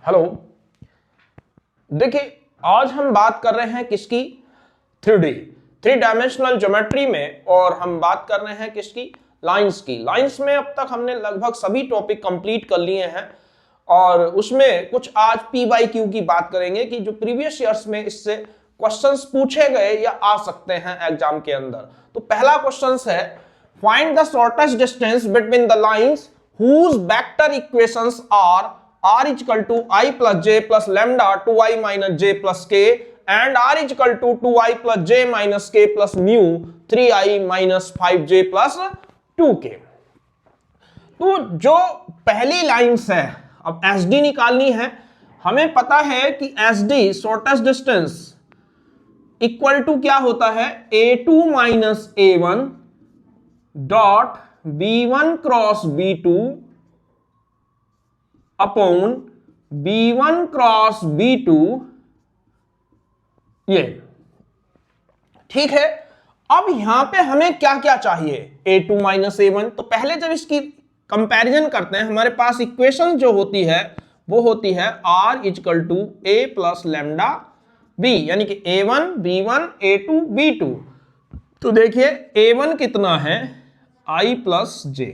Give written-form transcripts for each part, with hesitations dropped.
Hello, देखिए आज हम बात कर रहे हैं किसकी, 3D थ्री डायमेंशनल ज्योमेट्री में, और हम बात कर रहे हैं किसकी, लाइंस की। लाइंस में अब तक हमने लगभग सभी टॉपिक कंप्लीट कर लिए हैं और उसमें कुछ आज P/Q की बात करेंगे कि जो प्रीवियस ईयर्स में इससे क्वेश्चंस पूछे गए या आ सकते हैं एग्जाम के अंदर। तो पहला क्वेश्चन है, find the shortest distance between the lines whose vector equations are r is equal to I plus j plus lambda 2i minus j plus k and r is equal to 2i plus j minus k plus mu 3i minus 5j plus 2k। तो जो पहली lines है, अब SD निकालनी है। हमें पता है कि SD shortest distance equal to क्या होता है, a2 minus a1 dot b1 cross b2 upon b1 cross b2, ये ठीक है। अब यहां पे हमें क्या क्या चाहिए, a2 माइनस a1। तो पहले जब इसकी कंपैरिजन करते हैं, हमारे पास इक्वेशन जो होती है वो होती है r is equal to a plus lambda b, यानी कि a1 b1 a2 b2। तो देखिए a1 कितना है, i प्लस j,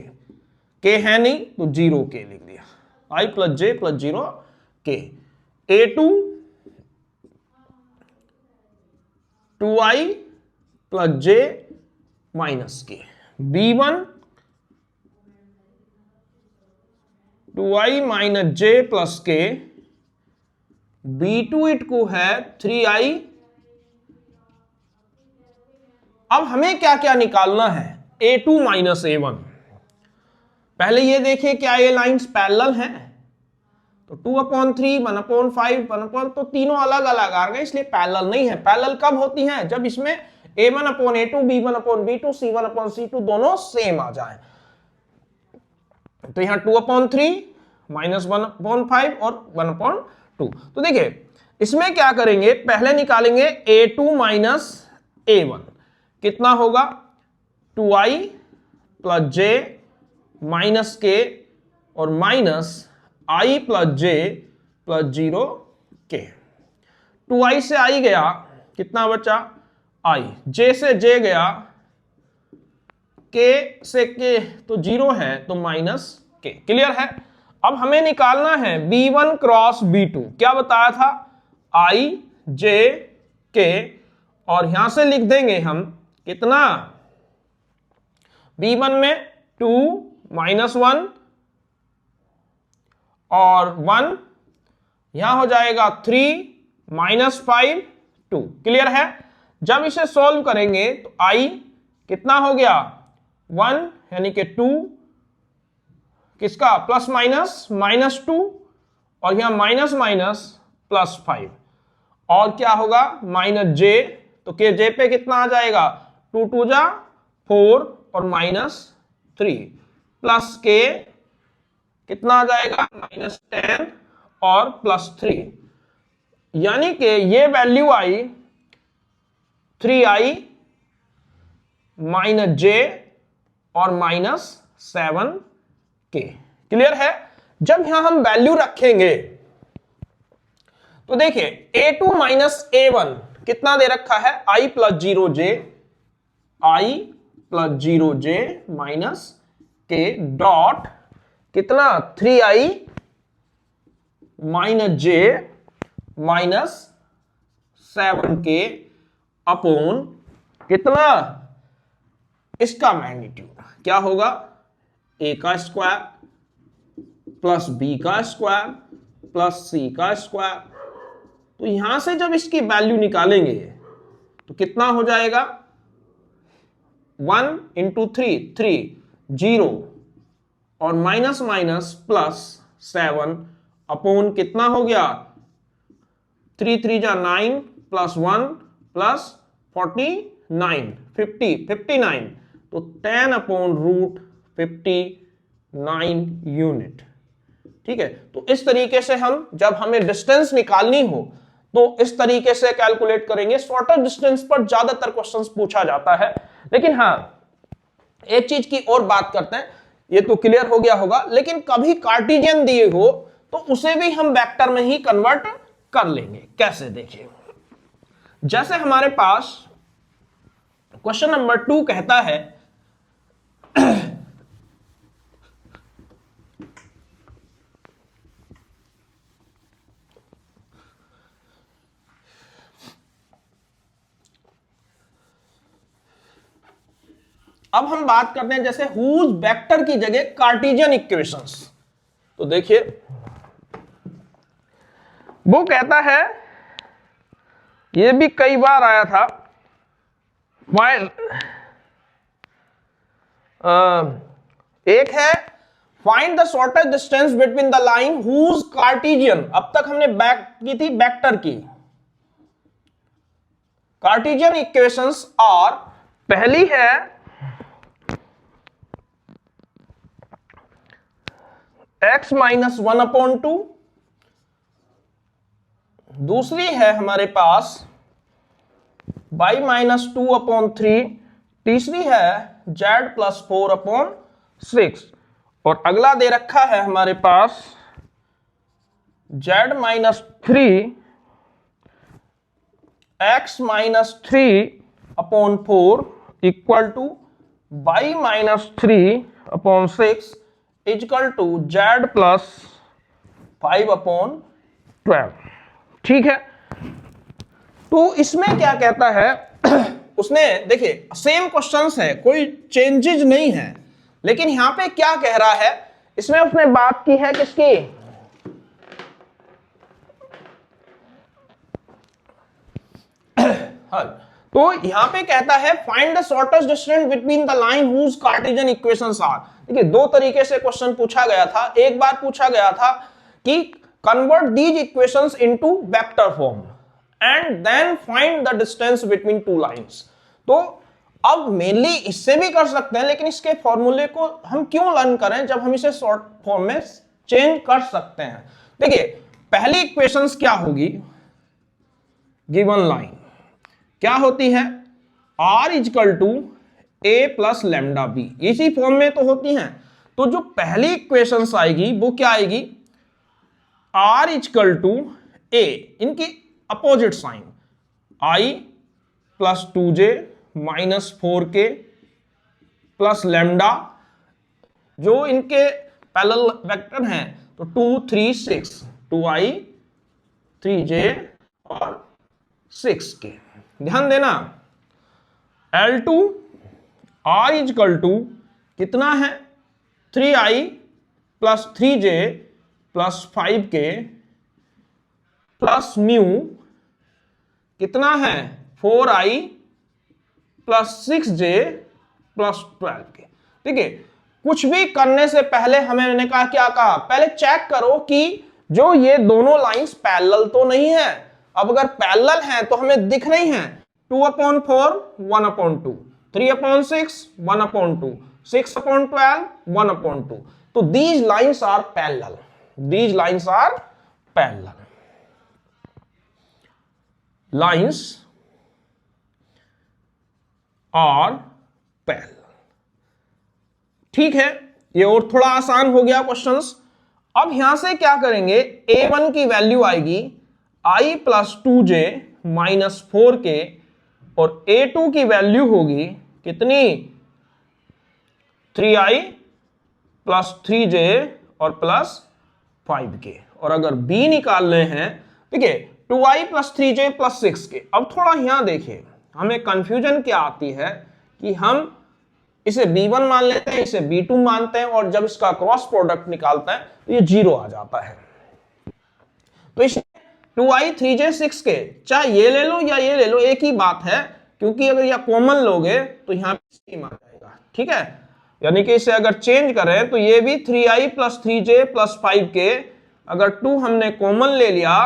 k है नहीं तो 0k लिख दिया, i plus j plus 0k। a2 2i plus j minus k, b1 2i minus j plus k, b2 इटको है 3i। अब हमें क्या क्या निकालना है, a2 माइनस a1। पहले ये देखिए क्या ये लाइंस पैरेलल हैं, तो 2/3 1/5 1/, तो तीनों अलग अलग आ गए इसलिए पैरेलल नहीं है। पैरेलल कब होती हैं, जब इसमें a1/a2 b1/b2 c1/c2 दोनों सेम आ जाए। तो यहां 2/3 माइनस 1/5 और 1/2। तो देखिए इसमें क्या करेंगे, पहले निकालेंगे a2 माइनस a1, कितना होगा 2i plus j minus k और minus i plus j plus 0k। 2i से i गया, कितना बचा i, j से j गया, k से k तो 0 है तो माइनस k। क्लियर है। अब हमें निकालना है b1 क्रॉस b2, क्या बताया था, i j k, और यहां से लिख देंगे हम कितना, b1 में 2 माइनस 1 और 1, यहां हो जाएगा 3 माइनस 5 2। क्लियर है। जब इसे सॉल्व करेंगे तो i कितना हो गया 1, यानी कि 2 किसका प्लस माइनस माइनस 2, और यहां माइनस माइनस प्लस 5, और क्या होगा माइनस j, तो के जे पे कितना आ जाएगा 2 2 जा 4 और माइनस 3 प्लस के कितना आ जाएगा माइनस 10 और प्लस 3, यानी कि ये वैल्यू आई 3i माइनस j और माइनस 7k। क्लियर है। जब यहां हम वैल्यू रखेंगे तो देखिए a2 माइनस a1 कितना दे रखा है, i plus 0j, i plus 0j minus k dot कितना 3i minus j minus 7k upon कितना, इसका मैग्नीट्यूड क्या होगा, a का स्क्वायर प्लस b का स्क्वायर प्लस c का स्क्वायर। तो यहां से जब इसकी वैल्यू निकालेंगे तो कितना हो जाएगा, 1 इंटू 3 0 और माइनस माइनस प्लस 7 अपॉन कितना हो गया 3 3 जा 9 प्लस 1 प्लस 49 59, तो 10 अपॉन रूट 59 यूनिट। ठीक है। तो इस तरीके से हम जब हमें डिस्टेंस निकालनी हो तो इस तरीके से कैलकुलेट करेंगे। शॉर्टर डिस्टेंस पर ज्यादातर क्वेश्चंस पूछा जाता है, लेकिन हाँ एक चीज की और बात करते हैं, ये तो क्लियर हो गया होगा, लेकिन कभी कार्टेशियन दिए हो तो उसे भी हम वेक्टर में ही कन्वर्ट कर लेंगे। कैसे, देखिए, जैसे हमारे पास क्वेश्चन नंबर 2 कहता है अब हम बात करते हैं जैसे हुज वेक्टर की जगह कार्टेशियन इक्वेशंस। तो देखिए वो कहता है, ये भी कई बार आया था, एक है find the shortest distance between the line whose Cartesian, अब तक हमने की थी वेक्टर की, कार्टेशियन इक्वेशंस और पहली है x माइनस 1/2, दूसरी है हमारे पास y माइनस 2/3, तीसरी है z प्लस 4/6 और अगला दे रखा है हमारे पास z minus 3 x minus 3/4 equal to y minus 3/6 equal to z plus 5/12। ठीक है, तो इसमें क्या कहता है उसने, देखिए सेम क्वेश्चंस है, कोई चेंजेस नहीं है, लेकिन यहां पे क्या कह रहा है, इसमें उसने बात की है किसकी, तो यहां पे कहता है find the shortest distance between the line whose Cartesian equations are. देखिए दो तरीके से क्वेश्चन पूछा गया था, एक बार पूछा गया था कि convert these equations into vector form and then find the distance between two lines. तो अब मेनली इससे भी कर सकते हैं, लेकिन इसके फॉर्मूले को हम क्यों लर्न करें जब हम इसे शॉर्ट फॉर्म में चेंज कर सकते हैं। देखिए पहली इक्वेशंस क्या होगी, गिवन लाइन क्या होती है, r is equal to a plus lambda b, इसी फॉर्म में तो होती हैं। तो जो पहली इक्वेशंस आएगी वो क्या आएगी, r इजकल टू a, इनकी opposite sign, i plus 2j minus 4k plus lambda, जो इनके पैरेलल वेक्टर हैं तो 2 3 6, 2i 3j और 6k। ध्यान देना L2 r इजकल टू कितना है, 3i plus 3j plus 5k plus mu कितना है, 4i plus 6j plus 12k। ठीक है, कुछ भी करने से पहले हमें मैंने कहा, क्या कहा, पहले चेक करो कि जो ये दोनों लाइंस पैरेलल तो नहीं है। अब अगर पैरेलल हैं तो हमें दिख रही हैं, 2/4 1/2, 3/6 1/2, 6/12 1/2, तो these lines are parallel, these lines are parallel, lines are parallel। ठीक है, ये और थोड़ा आसान हो गया क्वेश्चंस। अब यहां से क्या करेंगे, a1 की वैल्यू आएगी i plus 2j minus 4k और a2 की वैल्यू होगी कितनी, 3i प्लस 3j और प्लस 5k। और अगर b निकालने हैं, ठीक है, 2i plus 3j plus 6k। अब थोड़ा यहां देखिए, हमें कंफ्यूजन क्या आती है कि हम इसे b1 मान लेते हैं, इसे b2 मानते हैं, और जब इसका क्रॉस प्रोडक्ट निकालते हैं तो ये 0 आ जाता है। तो इस 2i 3j 6k, चाहे ये ले लो या ये ले लो, एक ही बात है, क्योंकि अगर यह कॉमन लोगे तो यहां पे सेम आ जाएगा। ठीक है, यानी कि इसे अगर चेंज करें तो ये भी 3i plus 3j plus 5k, अगर 2 हमने कॉमन ले लिया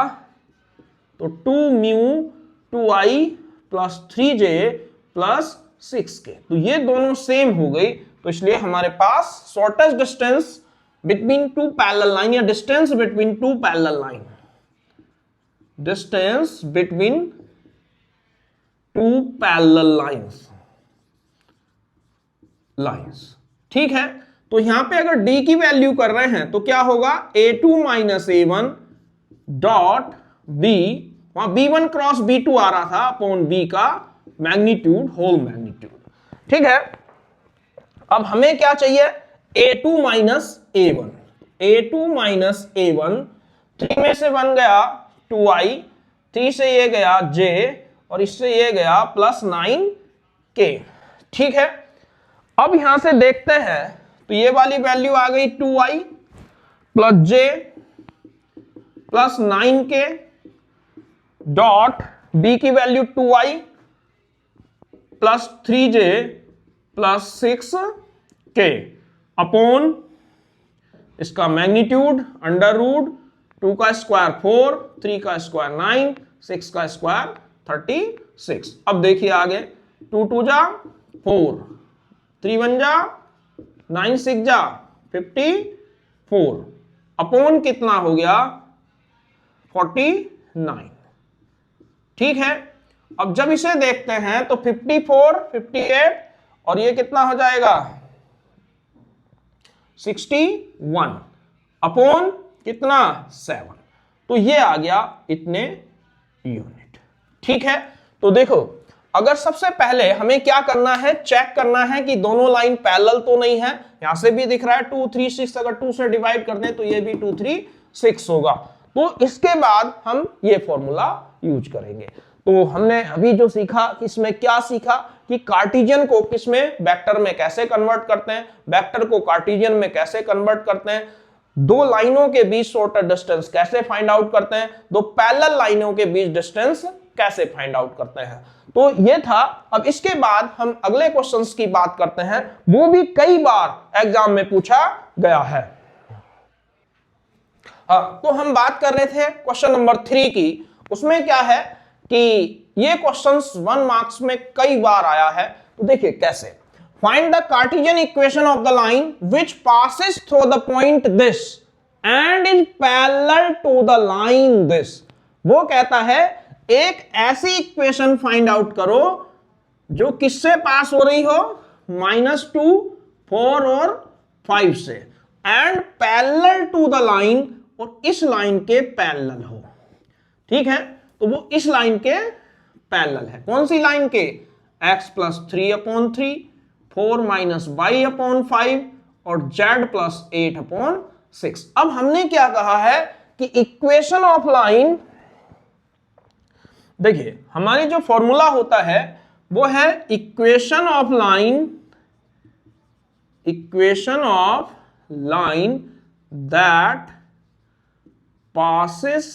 तो 2 mu 2i plus 3j plus 6k, तो ये दोनों सेम हो गई। तो इसलिए हमारे पास shortest distance between two parallel line या distance between two parallel line, distance between two parallel lines. ठीक है, तो यहां पे अगर d की वैल्यू कर रहे हैं तो क्या होगा a2 minus a1 dot b, वहां b1 क्रॉस b2 आ रहा था अपॉन b का मैग्नीट्यूड, होल मैग्नीट्यूड। ठीक है, अब हमें क्या चाहिए a2 minus a1, a2 minus a1, 3 में से बन गया 2i, 3 से ये गया j और इससे ये गया प्लस 9k। ठीक है, अब यहां से देखते हैं तो ये वाली वैल्यू आ गई 2i plus j plus 9k dot b की value 2i plus 3j plus 6k upon इसका मैग्नीट्यूड अंडर रूट 2 का स्क्वायर 4, 3 का स्क्वायर 9, 6 का स्क्वायर 36। अब देखिए आगे 2 2 जा 4, 3 1 जा 9, 6 जा 54 अपॉन कितना हो गया 49। ठीक है, अब जब इसे देखते हैं तो 54, 58 और ये कितना हो जाएगा 61 अपॉन कितना 7, तो ये आ गया इतने यूनिट। ठीक है, तो देखो अगर सबसे पहले हमें क्या करना है, चेक करना है कि दोनों लाइन पैरेलल तो नहीं है। यहां से भी दिख रहा है 2 3 6, अगर 2 से डिवाइड कर दें तो ये भी 2 3 6 होगा। तो इसके बाद हम ये फॉर्मूला यूज करेंगे। तो हमने अभी जो सीखा कि इसमें क्या सीखा कि कार्टेशियन को किसमें वेक्टर में कैसे कन्वर्ट करते हैं, वेक्टर को कार्टेशियन में कैसे कन्वर्ट करते हैं, दो लाइनों के बीच शॉर्टर डिस्टेंस कैसे फाइंड आउट करते हैं, दो पैरेलल लाइनों के बीच डिस्टेंस कैसे फाइंड आउट करते हैं। तो ये था। अब इसके बाद हम अगले क्वेश्चंस की बात करते हैं, वो भी कई बार एग्जाम में पूछा गया है। तो हम बात कर रहे थे क्वेश्चन नंबर 3 की। उसमें क्या है कि ये क्वेश्चंस 1 मार्क्स में कई बार आया है। तो देखिए कैसे, find the Cartesian equation of the line which passes through the point this and is parallel to the line this. वो कहता है एक ऐसी इक्वेशन फाइंड आउट करो जो किससे पास हो रही हो, -2, 4 और 5 से, and parallel to the line, और इस लाइन के पैरेलल हो। ठीक है, तो वो इस लाइन के पैरेलल है। कौन सी लाइन के, x plus 3/3, 4 minus y upon 5 और z प्लस 8/6। अब हमने क्या कहा है कि इक्वेशन ऑफ लाइन, देखिए हमारी जो फॉर्मूला होता है वो है equation of line that passes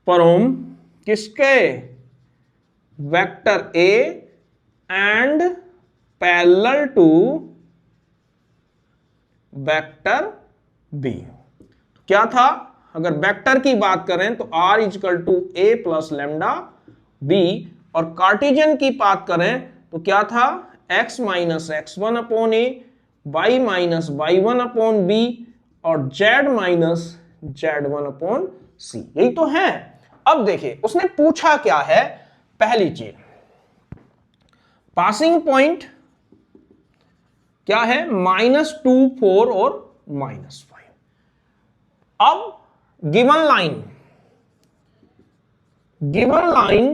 from किसके, vector A and parallel to vector B. क्या था, अगर वेक्टर की बात करें तो r is equal to a plus lambda b, और कार्टेशियन की बात करें तो क्या था, x minus x1 upon a, y minus y1 upon b और z minus z1 upon c। यही तो है। अब देखिए उसने पूछा क्या है, पहली चीज पासिंग पॉइंट क्या है, -2, 4 और -5। अब गिवन लाइन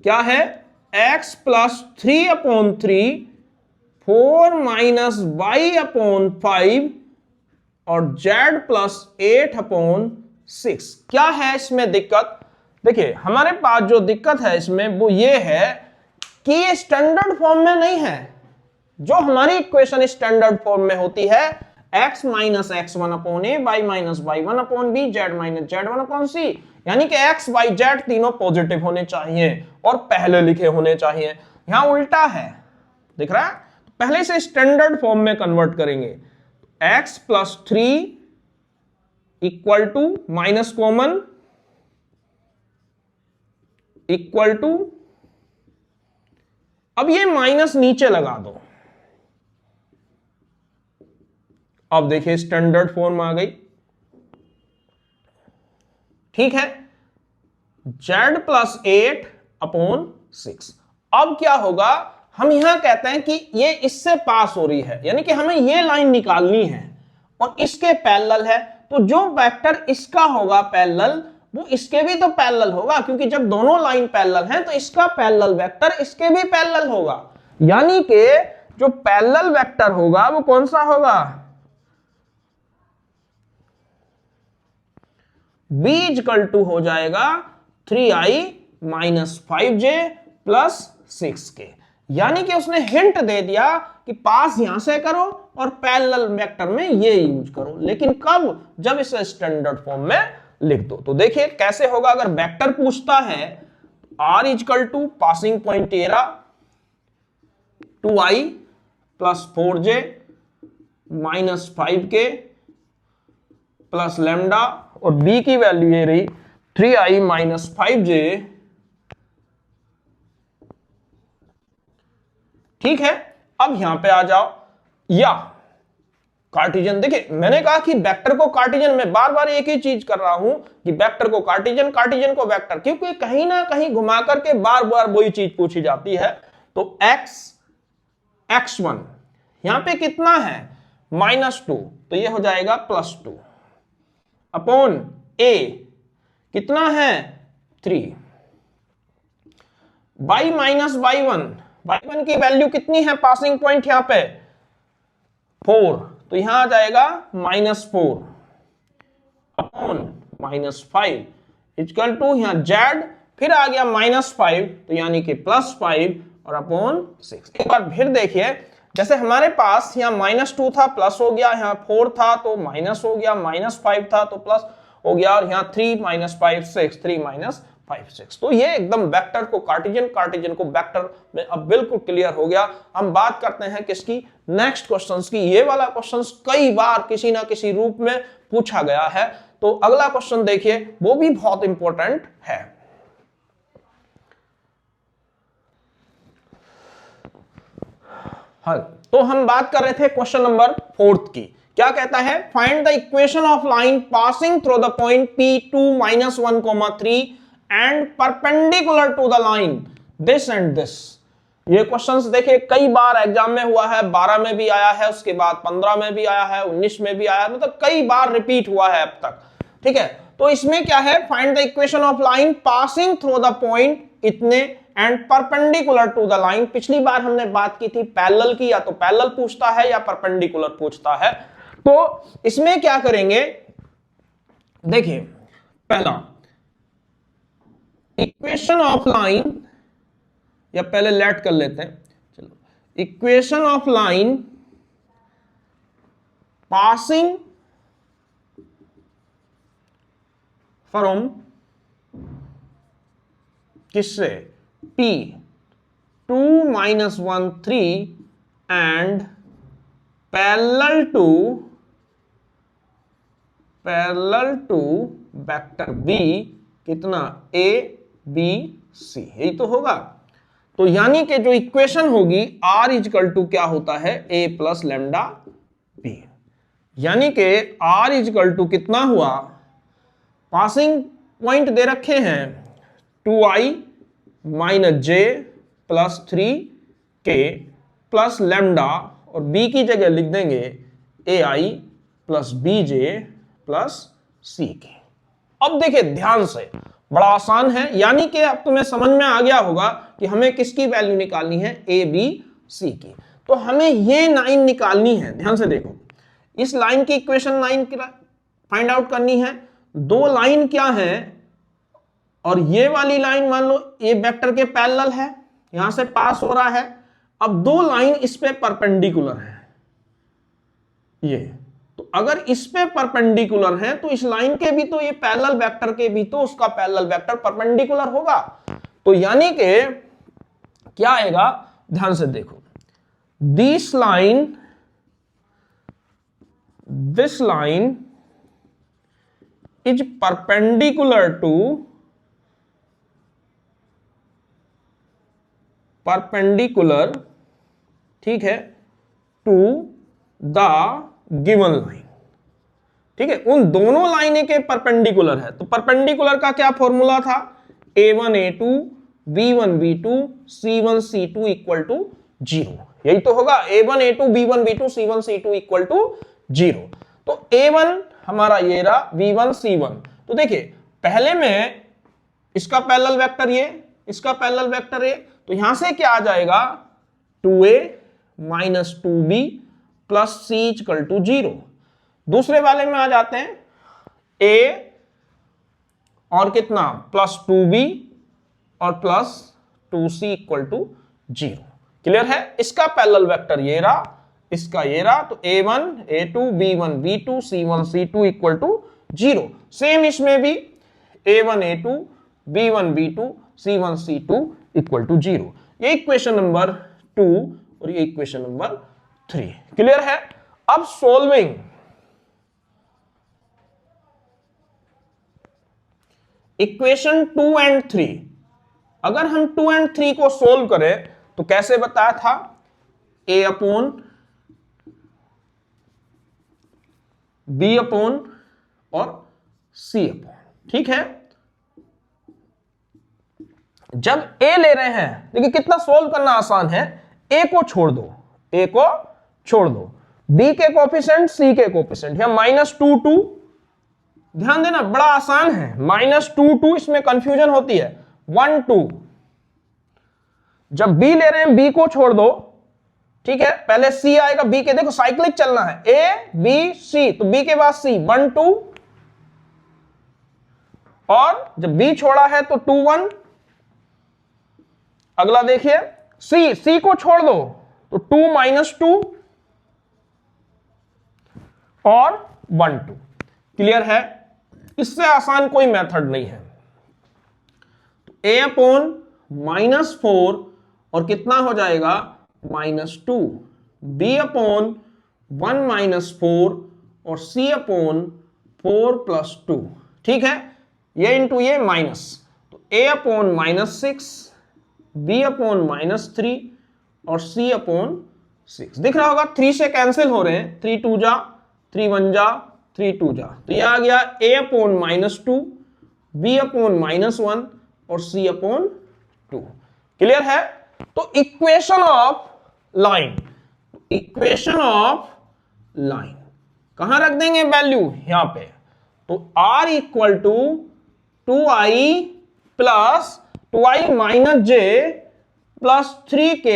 क्या है, x प्लस 3/3, 4 माइनस y/5 और z प्लस 8/6। क्या है इसमें दिक्कत, देखिए हमारे पास जो दिक्कत है इसमें वो ये है कि ये स्टैंडर्ड फॉर्म में नहीं है। जो हमारी इक्वेशन स्टैंडर्ड फॉर्म में होती है, x minus x1 upon a, y minus y1 upon b, z minus z1 upon c, यानी कि x y z तीनों पॉजिटिव होने चाहिए और पहले लिखे होने चाहिए। यहां उल्टा है, दिख रहा है। पहले से स्टैंडर्ड फॉर्म में कन्वर्ट करेंगे, x plus 3 equal to minus common equal to, अब ये माइनस नीचे लगा दो। अब देखिए स्टैंडर्ड फॉर्म आ गई। ठीक है, z प्लस 8/6। अब क्या होगा, हम यहां कहते हैं कि ये इससे पास हो रही है, यानी कि हमें ये लाइन निकालनी है और इसके पैरेलल है, तो जो वेक्टर इसका होगा पैरेलल वो इसके भी तो पैरेलल होगा, क्योंकि जब दोनों लाइन पैरेलल हैं तो इसका पैरेलल वेक्टर इसके भी पैरेलल होगा। यानी कि जो पैरेलल वेक्टर होगा वो कौन सा होगा, b इक्वल टू हो जाएगा 3i minus 5j plus 6k। यानी कि उसने हिंट दे दिया कि पास यहां से करो और पैरेलल वेक्टर में ये यूज करो, लेकिन कब, जब इसे स्टैंडर्ड फॉर्म में लिख दो। तो देखिए कैसे होगा, अगर वेक्टर पूछता है r equal to passing point ये रहा 2i plus 4j minus 5k plus lambda, और b की वैल्यू ये रही 3i माइनस 5j। ठीक है, अब यहां पे आ जाओ, या कार्टेशियन। देखिए मैंने कहा कि वेक्टर को कार्टेशियन में बार बार एक ही चीज कर रहा हूं कि वेक्टर को कार्टेशियन, कार्टेशियन को वेक्टर, क्योंकि कहीं ना कहीं घुमा करके बार बार वही चीज पूछी जाती है। तो x1 यहां पे कितना है -2, तो ये हो जाएगा +2 अपॉन a कितना है 3, y माइनस y1 की वैल्यू कितनी है, पासिंग पॉइंट यहां पे 4, तो यहां आ जाएगा -4 अपॉन -5 इक्वल टू यहां z, फिर आ गया -5, तो यानी कि +5 और अपॉन 6। एक बार फिर देखिए, जैसे हमारे पास यहाँ -2 था प्लस हो गया, यहाँ 4 था तो माइनस हो गया, -5 था तो प्लस हो गया, और यहाँ 3 - 5 6, 3 - 5 6। तो ये एकदम वेक्टर को कार्टेशियन, कार्टेशियन को वेक्टर में अब बिल्कुल क्लियर हो गया। हम बात करते हैं किसकी, नेक्स्ट क्वेश्चंस की। ये वाला क्वेश्चंस कई बार किसी ना किसी रूप में पूछा गया है, तो अगला क्वेश्चन देखिए, वो भी बहुत इंपॉर्टेंट है। तो हम बात कर रहे थे क्वेश्चन नंबर 4 की। क्या कहता है, find the equation of line passing through the point P2 -1, 3 and perpendicular to the line this and this. ये क्वेश्चंस देखिए कई बार एग्जाम में हुआ है, 12 में भी आया है, उसके बाद 15 में भी आया है, 19 में भी आया है, मतलब कई बार रिपीट हुआ है अब तक। ठीक है, तो इसमें क्या है, find the equation of line passing through the point इतने and perpendicular to the line. पिछली बार हमने बात की थी पैरेलल की, या तो पैरेलल पूछता है या परपेंडिकुलर पूछता है। तो इसमें क्या करेंगे, देखिए पहला इक्वेशन ऑफ लाइन, या पहले लेट कर लेते हैं, चलो equation of line passing from किससे, P2 -1, 3 and parallel to vector B कितना A B C, यही तो होगा। तो यानी कि जो इक्वेशन होगी R इक्वल टू क्या होता है, A प्लस लैम्डा B। यानी कि R इक्वल टू कितना हुआ, पासिंग पॉइंट दे रखे हैं 2i minus j plus 3k plus lambda, और b की जगह लिख देंगे ai plus bj plus ck। अब देखिए ध्यान से, बड़ा आसान है, यानी कि अब तुम्हें समझ में आ गया होगा कि हमें किसकी वैल्यू निकालनी है, a b c की। तो हमें ये लाइन निकालनी है, ध्यान से देखो, इस लाइन की इक्वेशन लाइन फाइंड आउट करनी है। दो लाइन क्या है, और ये वाली लाइन मान लो ये वेक्टर के पैरेलल है, यहां से पास हो रहा है। अब दो लाइन इस पे परपेंडिकुलर है, ये तो अगर इस पे परपेंडिकुलर है तो इस लाइन के भी तो, ये पैरेलल वेक्टर के भी तो उसका पैरेलल वेक्टर परपेंडिकुलर होगा। तो यानी कि क्या आएगा, ध्यान से देखो, दिस लाइन इज परपेंडिकुलर ठीक है, टू द गिवन लाइन। ठीक है, उन दोनों लाइनें के परपेंडिकुलर है। तो परपेंडिकुलर का क्या फॉर्मूला था, a1 a2 b1 b2 c1 c2 equal to 0। यही तो होगा, a1 a2 b1 b2 c1 c2 equal to 0। तो a1 हमारा ये रहा, b1 c1। तो देखिए पहले में इसका पैरेलल वेक्टर ये, इसका पैरेलल वेक्टर ये, तो यहां से क्या आ जाएगा 2a minus 2b plus c equal to 0। दूसरे वाले में आ जाते हैं a और कितना प्लस 2b और plus 2c equal to 0। Clear है? इसका पैरेलल वेक्टर ये रहा, इसका ये रहा, तो a1 a2 b1 b2 c1 c2 equal to 0। Same इसमें भी a1 a2 b1 b2 c1 c2 equal to 0। ये इक्वेशन नंबर 2 और ये इक्वेशन नंबर 3। क्लियर है? अब सॉल्विंग इक्वेशन 2 एंड 3, अगर हम 2 एंड 3 को सोल्व करें तो कैसे बताया था, a अपॉन b अपॉन और c अपॉन। ठीक है, जब a ले रहे हैं, देखिए कितना सोल्व करना आसान है, a को छोड़ दो, a को छोड़ दो, b के कोफिशिएंट c के कोफिशिएंट, या -2 ध्यान देना बड़ा आसान है, -2 इसमें कंफ्यूजन होती है, 1 2। जब b ले रहे हैं b को छोड़ दो, ठीक है, पहले c आएगा b के, देखो साइक्लिक चलना है, a b c, तो b के बाद c 1 2, और जब b छोड़ा है तो 2 1। अगला देखिए c को छोड़ दो तो 2 -2 और 1 2। क्लियर है? इससे आसान कोई मेथड नहीं है। तो a अपॉन -4 और कितना हो जाएगा -2, b अपॉन 1 -4 और c अपॉन 4 + 2। ठीक है, ये इंटू ये माइनस, तो a अपॉन -6, b अपॉन -3 और c अपॉन 6। दिख रहा होगा 3 से कैंसिल हो रहे हैं, 3 2 जा, 3 1 जा, 3 2 जा, तो ये आ गया a अपॉन -2, b अपॉन -1 और c अपॉन 2। क्लियर है? तो equation of line, equation of line कहां रख देंगे वैल्यू, यहां पे, तो r equal to 2i plus 2i minus j plus 3k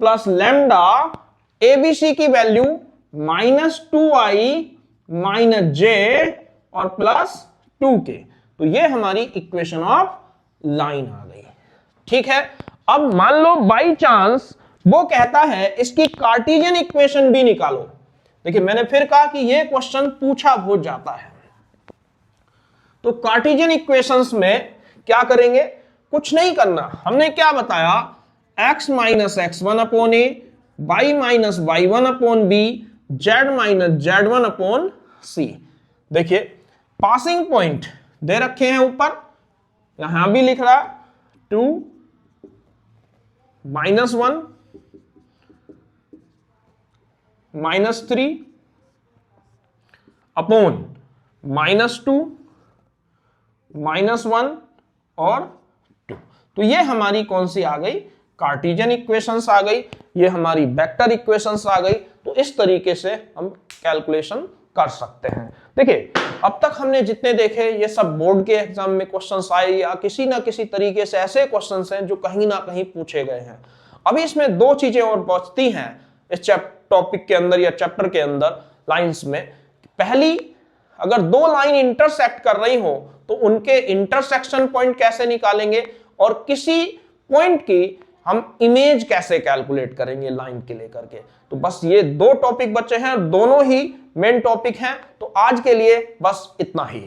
plus lambda, abc की वैल्यू -2i माइनस j और प्लस 2k। तो ये हमारी इक्वेशन ऑफ लाइन आ गई। ठीक है, अब मान लो बाई चांस वो कहता है इसकी कार्टेशियन इक्वेशन भी निकालो। देखिए मैंने फिर कहा कि ये क्वेश्चन पूछा हो जाता है, तो कार्टेशियन इक्वेशंस में क्या करेंगे, कुछ नहीं करना। हमने क्या बताया, x minus x1 upon a, y minus y1 upon b, z minus z1 upon c। देखिए पासिंग पॉइंट दे रखे हैं ऊपर, यहां भी लिख रहा 2 -1 -3 अपॉन -2 -1 और 2। तो ये हमारी कौन सी आ गई, कार्टेशियन इक्वेशंस आ गई, ये हमारी वेक्टर इक्वेशंस आ गई। तो इस तरीके से हम कैलकुलेशन कर सकते हैं। देखिए अब तक हमने जितने देखे ये सब बोर्ड के एग्जाम में क्वेश्चंस आए या किसी ना किसी तरीके से ऐसे क्वेश्चंस हैं जो कहीं ना कहीं पूछे गए हैं। अभी इसमें दो चीजें और बचती हैं इस टॉपिक के अंदर या चैप्टर के अंदर लाइंस में। पहली, अगर दो लाइन इंटरसेक्ट कर रही हो तो उनके इंटरसेक्शन पॉइंट कैसे निकालेंगे और किसी पॉइंट की हम इमेज कैसे कैलकुलेट करेंगे लाइन के लेकर के। तो बस ये दो टॉपिक बचे हैं, दोनों ही मेन टॉपिक हैं। तो आज के लिए बस इतना ही।